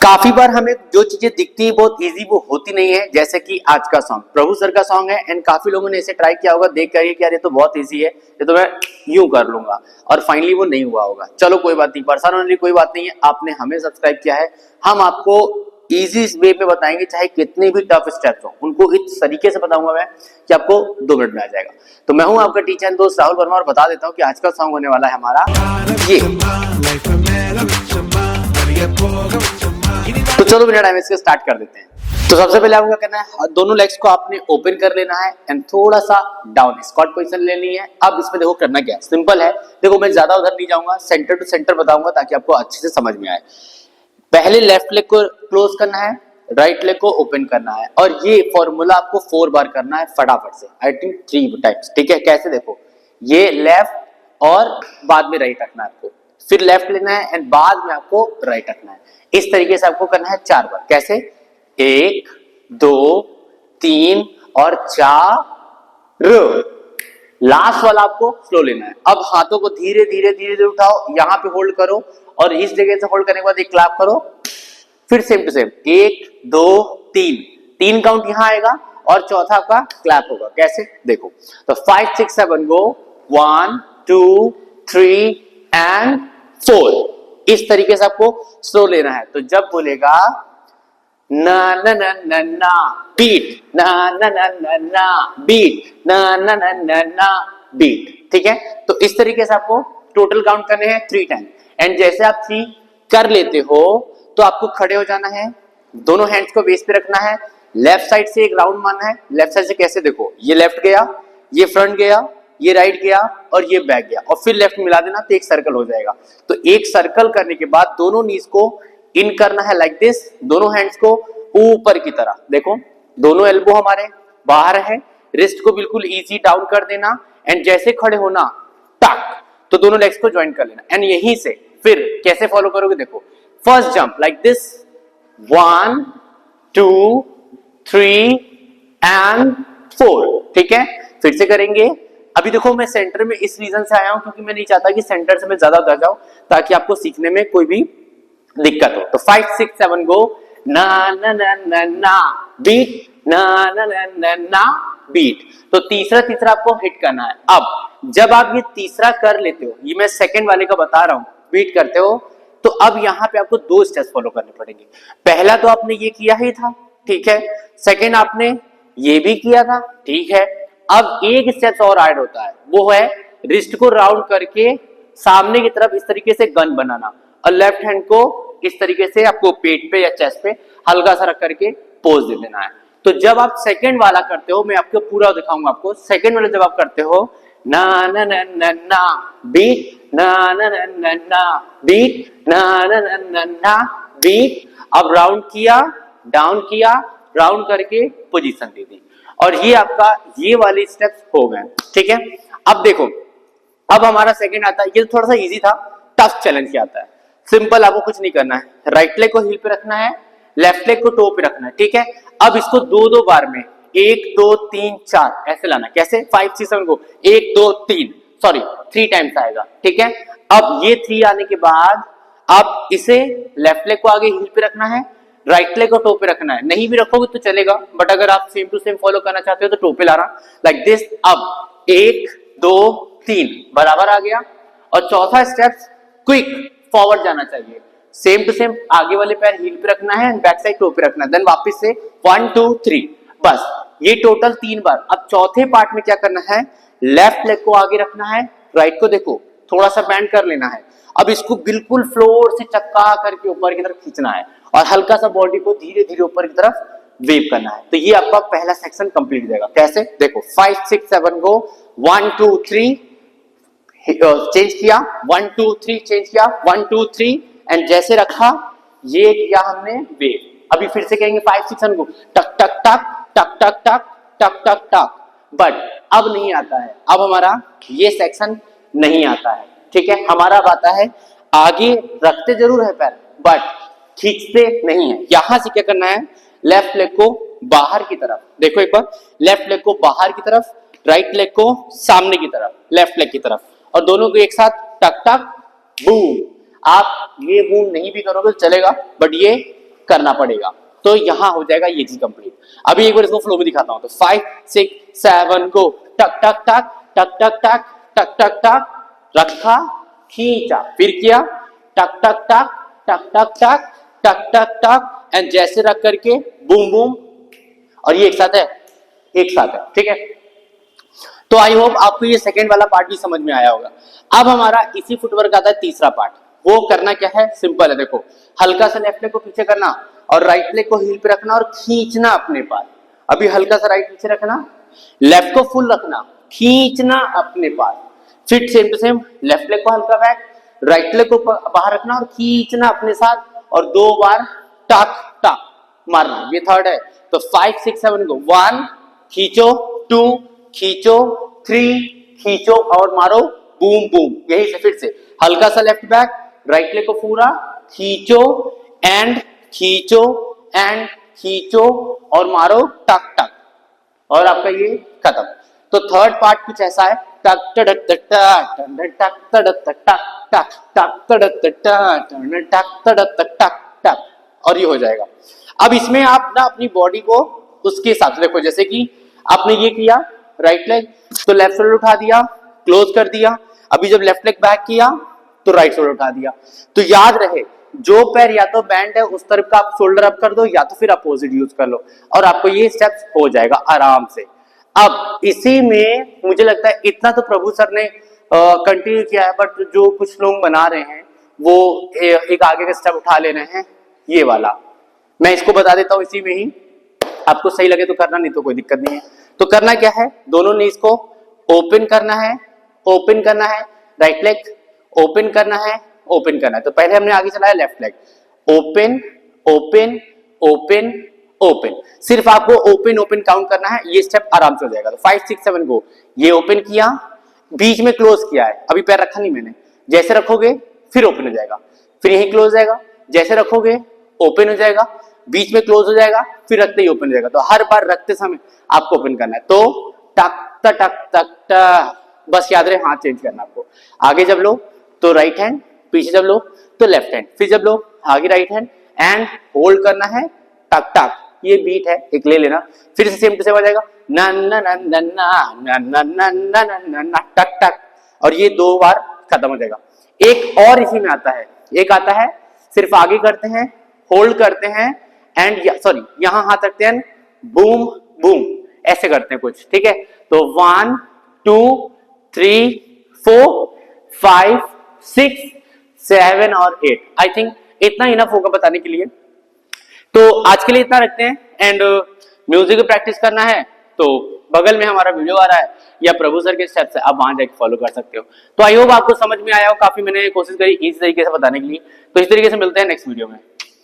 काफी बार हमें जो चीजें दिखती है बहुत इजी वो होती नहीं है, जैसे कि आज का सॉन्ग प्रभु सर का सॉन्ग है एंड काफी लोगों ने इसे ट्राई किया होगा देख कर कि यार ये तो बहुत इजी है, ये तो मैं यूं कर लूंगा और फाइनली वो नहीं हुआ होगा। चलो कोई बात नहीं, परेशान होने की कोई बात नहीं है, आपने हमें सब्सक्राइब किया है, हम आपको इजी वे पे बताएंगे, चाहे कितने भी टफ स्टेप्स हो उनको इस तरीके से बताऊंगा मैं कि आपको 2 मिनट में आ जाएगा। तो मैं हूं आपका टीचर एंड दोस्त राहुल वर्मा और बता देता हूं कि आज का सॉन्ग होने वाला है हमारा ये। तो चलो बिना टाइम इसके स्टार्ट कर देते हैं। तो सबसे पहले आपको क्या करना है, दोनों लेग्स को आपने ओपन कर लेना है एंड थोड़ा सा डाउन स्क्वाट पोजीशन लेनी है। अब इसमें देखो करना क्या है, सिंपल है। देखो मैं ज्यादा उधर नहीं जाऊंगा, सेंटर टू सेंटर बताऊंगा ताकि आपको अच्छे से समझ में आए। पहले लेफ्ट लेग को क्लोज करना है, राइट लेग को ओपन करना है और ये फॉर्मूला आपको 4 बार करना है फटाफट से, आई थिंक 3 टाइम्स। ठीक है, कैसे देखो, ये लेफ्ट और बाद में राइट रखना है आपको, फिर लेफ्ट लेना है एंड बाद में आपको राइट रखना है। इस तरीके से आपको करना है 4 बार। कैसे, 1 2 3 और 4। लास्ट वाला आपको स्लो लेना है। अब हाथों को धीरे धीरे धीरे धीरे उठाओ, यहां पे होल्ड करो और इस जगह से होल्ड करने के बाद एक क्लैप करो, फिर सेम टू सेम 1 2 3 काउंट यहां आएगा और चौथा आपका क्लैप होगा। कैसे देखो, तो 5 6 7 गो, 1 2 3 एंड 4। इस तरीके से आपको स्लो लेना है। तो जब बोलेगा ना ना ना ना ना बीट, ना ना ना ना ना बीट, ना ना ना ना ना बीट, ठीक है। तो इस तरीके से आपको टोटल काउंट करने हैं 3 टाइम एंड जैसे आप 3 कर लेते हो तो आपको खड़े हो जाना है, दोनों हैंड्स को बेस पे रखना है, लेफ्ट साइड से एक राउंड मारना है। लेफ्ट साइड से कैसे देखो, ये लेफ्ट गया, ये फ्रंट गया, ये राइट गया और ये बैक गया और फिर लेफ्ट मिला देना तो एक सर्कल हो जाएगा। तो एक सर्कल करने के बाद दोनों नीज को इन करना है लाइक दिस, दोनों हैंड्स को ऊपर की तरह। देखो दोनों एल्बो हमारे बाहर है, रिस्ट को बिल्कुल इजी डाउन कर देना एंड जैसे खड़े होना टक, तो दोनों लेग्स को ज्वाइन कर लेना एंड यहीं से फिर कैसे फॉलो करोगे, देखो first jump like this, 1 2 3 and 4। ठीक है, फिर से करेंगे। अभी देखो मैं सेंटर में इस रीजन से आया हूं क्योंकि मैं नहीं चाहता कि सेंटर से मैं ज्यादा उधर जाऊं ताकि आपको सीखने में कोई भी दिक्कत हो। तो 5 6 7 गो, ना ना ना ना ना बीट, ना ना ना ना ना बीट। तो तीसरा आपको हिट करना है। अब जब आप ये तीसरा कर लेते हो, ये मैं सेकंड वाले का बता रहा हूं, बीट करते हो, तो अब यहां पे आपको 2 स्टेप्स फॉलो करने पड़ेंगे। पहला तो आपने ये किया ही था, ठीक है, सेकंड आपने ये भी किया था, ठीक है। अब एक स्टेप और ऐड होता है, वो है रिस्ट को राउंड करके सामने की तरफ इस तरीके से गन बनाना और लेफ्ट हैंड को इस तरीके से आपको पेट पे या चेस्ट पे हल्का सा रख करके पोज दे देना है। तो जब आप सेकंड वाला करते हो, मैं आपको पूरा दिखाऊंगा आपको, सेकंड वाला जब आप करते हो, ना ना ना ना ना बीट, ना ना ना ना ना बीट, ना ना ना ना ना बीट। अब राउंड किया, डाउन किया, राउंड करके पोजीशन दे दी और ये आपका ये वाले स्टेप्स हो गए। ठीक है, अब देखो, अब हमारा सेकंड आता है, ये थोड़ा सा इजी था, टफ चैलेंज क्या आता है। सिंपल, आपको कुछ नहीं करना है, राइट लेग को हील पे रखना है, लेफ्ट लेग को टो पे रखना है। ठीक है, अब इसको 2 बार में 1 2 3 4 ऐसे लाना। कैसे, 5 6 7 को 1 2 3 सॉरी 3 टाइम्स आएगा। ठीक है, अब ये 3 आने के बाद आप इसे लेफ्ट लेग को आगे हील पे रखना है, राइट लेग को टो पे रखना है। नहीं भी रखोगे तो चलेगा, बट अगर आप सेम टू सेम फॉलो करना चाहते हो तो टो पे लाना लाइक दिस। अब 1 2 3 बराबर आ गया और चौथा स्टेप क्विक फॉरवर्ड जाना चाहिए, सेम टू सेम आगे वाले पैर हील पे रखना है, बैक साइड टो पे रखना है, देन वापस से 1 2 3, बस ये टोटल 3 बार। अब चौथे पार्ट में क्या करना है, लेफ्ट लेग को आगे रखना है, राइट को देखो थोड़ा सा बैंड कर लेना है। अब इसको बिल्कुल फ्लोर से चक्का करके ऊपर की तरफ खींचना है और हल्का सा बॉडी को धीरे धीरे ऊपर की तरफ वेव करना है। तो ये आपका पहला सेक्शन कंप्लीट हो जाएगा। कैसे देखो, 5 6 7 गो, 1 2 3 चेंज किया, 1 2 3 चेंज किया, 1 2 3 एंड जैसे रखा ये किया हमने वेव। अभी फिर से कहेंगे 5 6 7 गो, टक टक टक टक टक टक टक टक टक, बट अब नहीं आता है, अब हमारा ये सेक्शन नहीं आता है। ठीक है, हमारा अब आता है आगे रखते जरूर है पैर बट खींचते नहीं है। यहां से क्या करना है, लेफ्ट लेग को बाहर की तरफ, देखो एक बार, लेफ्ट लेग को बाहर की तरफ, राइट लेग को सामने की तरफ, लेफ्ट लेग की तरफ, और दोनों को एक साथ टक टक बूम। आप ये बूम नहीं भी करोगे तो चलेगा, बट ये करना पड़ेगा। तो यहां हो जाएगा ये चीज कंप्लीट। अभी एक बार इसको फ्लो में दिखाता हूं। तो 5 6 7 गो, टक टक टक टक टक टक टक टक टक, रखा खींचा, फिर किया टक टक टक टक टक टक टक टक टक, एंड जैसे रख करके बूम बूम, और ये एक साथ है, एक साथ है, ठीक है। तो आई होप आपको ये सेकंड वाला पार्ट भी समझ में आया होगा। अब हमारा इसी फुटवर्क आता है तीसरा पार्ट। वो करना क्या है, सिंपल है। देखो, हल्का सा लेफ्ट लेग को पीछे करना और राइट लेग को हील पे रखना और खींचना अपने पास। अभी हल्का सा राइट पीछे रखना, लेफ्ट को फुल रखना, खींचना अपने पास। फिर same to same, left leg को हल्का बैक, राइट लेग को बाहर रखना और खींचना अपने साथ, और 2 बार टक टक मारना। ये थर्ड है। तो 5 6 7 को, 1 खींचो, 2 खींचो, 3 खींचो और मारो बूम बूम। यही से फिर से हल्का सा लेफ्ट बैक, राइट लेग को पूरा खींचो एंड खींचो एंड खींचो और मारो टक टक, और आपका ये खत्म। तो थर्ड पार्ट कुछ ऐसा है, टक टक टक टक टक टक टक टक टक टक टक टक, और ये हो जाएगा। अब इसमें आप ना अपनी बॉडी को उसके हिसाब से देखो। जैसे कि आपने ये किया राइट लेग, तो लेफ्ट शोल्डर उठा दिया, क्लोज कर दिया। अभी जब लेफ्ट लेग बैक किया तो राइट शोल्डर उठा दिया। तो याद रहे, जो पैर या तो बैंड है उस तरफ का आप शोल्डर अप कर दो, या तो फिर अपोजिट यूज कर लो, और आपको ये स्टेप्स हो जाएगा आराम से। अब इसी में मुझे लगता है इतना तो प्रभु सर ने कंटिन्यू किया है, बट जो कुछ लोग बना रहे हैं वो एक आगे का स्टेप उठा ले रहे हैं, ये वाला। मैं इसको बता देता हूं इसी में ही, आपको सही लगे तो करना, नहीं तो कोई दिक्कत नहीं है। तो करना क्या है, दोनों नीज को ओपन करना है, ओपन करना है, राइट लेग ओपन करना है, ओपन करना है। तो पहले हमने आगे चलाया left leg, open open open open, सिर्फ आपको ओपन ओपन काउंट करना है, ये स्टेप आराम से हो जाएगा। तो 5 6 7 गो, ये ओपन किया, बीच में क्लोज किया है, अभी पैर रखा नहीं मैंने, जैसे रखोगे फिर ओपन हो जाएगा, फिर यही क्लोज जाएगा, जैसे रखोगे ओपन हो जाएगा, बीच में क्लोज हो जाएगा, फिर रखते ही ओपन हो जाएगा। तो हर बार रखते समय आपको ओपन करना है। तो टक टक टक टक टक, बस याद रहे हाथ चेंज करना आपको। आगे जब लो तो राइट हैंड, पीछे जब लो तो लेफ्ट हैंड, फिर जब लो आगे राइट हैंड, एंड होल्ड करना है टक टक। ये बीट है, एक ले लेना, फिर से सेम टू सेम आ जाएगा ना ना ना ना ना ना ना ना ना ना टक टक, और ये 2 बार खत्म हो जाएगा। एक और इसी में आता है, एक आता है सिर्फ आगे करते हैं, होल्ड करते हैं, एंड सॉरी यहां हाथ रखते हैं, बूम बूम ऐसे करते हैं कुछ, ठीक है। तो 1 2 3 4 5 6 7 और 8, आई थिंक इतना इनफ होगा बताने के लिए। तो आज के लिए इतना रखते हैं, एंड म्यूजिक की प्रैक्टिस करना है तो बगल में हमारा वीडियो आ रहा है, या प्रभु सर के स्टेप्स है, आप वहां जाके फॉलो कर सकते हो। तो आई होप आपको समझ में आया हो, काफी मैंने कोशिश करी इस तरीके से बताने के लिए। तो इस तरीके से मिलते हैं नेक्स्ट वीडियो में।